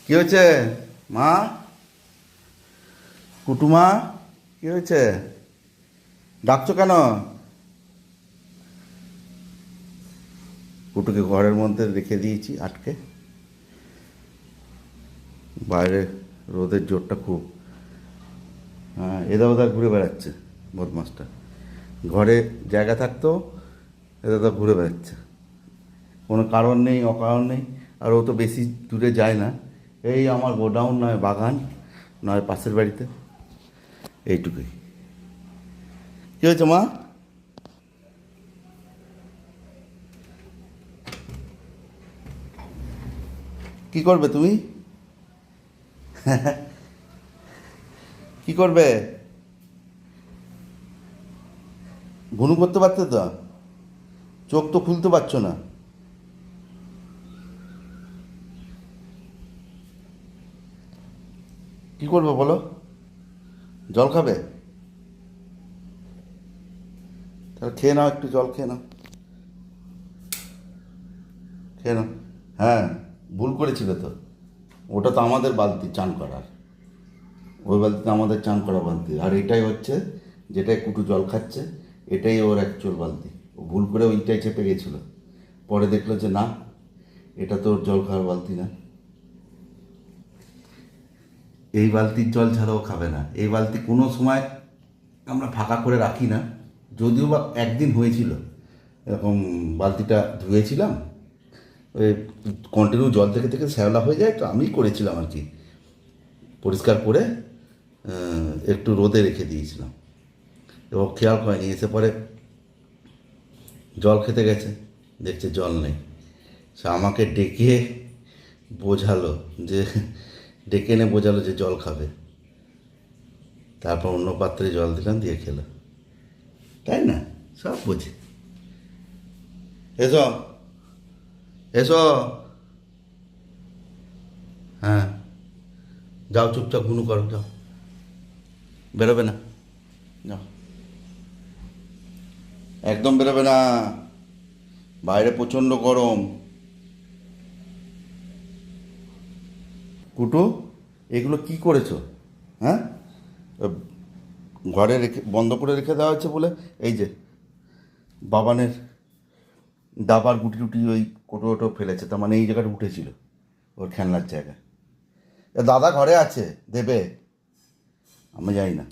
কি হয়েছে মা? কুটুমা, কি হয়েছে? ডাকছো কেন? কুটুকে ঘরের মধ্যে রেখে দিয়েছি আটকে। বাইরে রোদের জোরটা খুব। হ্যাঁ, এদা ওদা ঘুরে বেড়াচ্ছে বদমাসটা। ঘরে জায়গা থাকতো, এদা ওদা ঘুরে বেড়াচ্ছে। কোনো কারণ নেই, অকারণ নেই। আর ও তো বেশি দূরে যায় না। এই আমার গোডাউন নয় বাগান, নয় পাশের বাড়িতে, এইটুকুই। কী হয়েছে মা? কি করবে তুমি? কি করবে? ঘুনু করতে পারতে তো, চোখ তো খুলতে পারছো না। কি করবে বলো? জল খাবে? তাহলে খেয়ে নাও, একটু জল খেয়ে নাও, খেয়ে নাও। হ্যাঁ, ভুল করেছিল তো। ওটা তো আমাদের বালতি চান করার। ওই বালতিতে আমাদের চান করা বালতি, আর এটাই হচ্ছে যেটাই কুটু জল খাচ্ছে, এটাই ওর অ্যাকচুয়াল বালতি। ও ভুল করে ওইটাই চেপে গেছিলো। পরে দেখলো যে না, এটা তো ওর জল খাওয়ার বালতি না। এই বালতির জল ছাড়াও খাবে না। এই বালতি কোনো সময় আমরা ফাঁকা করে রাখি না। যদিও বা একদিন হয়েছিল এরকম, বালতিটা ধুয়েছিলাম, ওই কন্টিনিউ জল থেকে থেকে শ্যাওলা হয়ে যায়, তো আমিই করেছিলাম আর কি, পরিষ্কার করে একটু রোদে রেখে দিয়েছিলাম। এবং খেয়াল করেনি, এসে পরে জল খেতে গেছে, দেখছে জল নেই। সে আমাকে ডেকে বোঝালো যে, ডেকে এনে বোঝালো যে জল খাবে। তারপর অন্য পাত্রে জল দিলাম, দিয়ে খেলো। তাই না? সব বোঝে। এসো, এসো। হ্যাঁ, যাও চুপচাপ ঘুনু করো, যাও। বেরোবে না, যাও। একদম বেরোবে না, বাইরে প্রচণ্ড গরম। কুটু, এগুলো কি করেছো? হ্যাঁ, ঘরে রেখে বন্ধ করে রেখে দেওয়া হচ্ছে বলে এই যে বাবানের ডাবার গুটি টুটি ওই কোটো ওটো ফেলেছে, তার মানে এই জায়গাটা উঠেছিল ওর খেলনার জায়গা। দাদা ঘরে আছে, দেবে, আমি জানি না।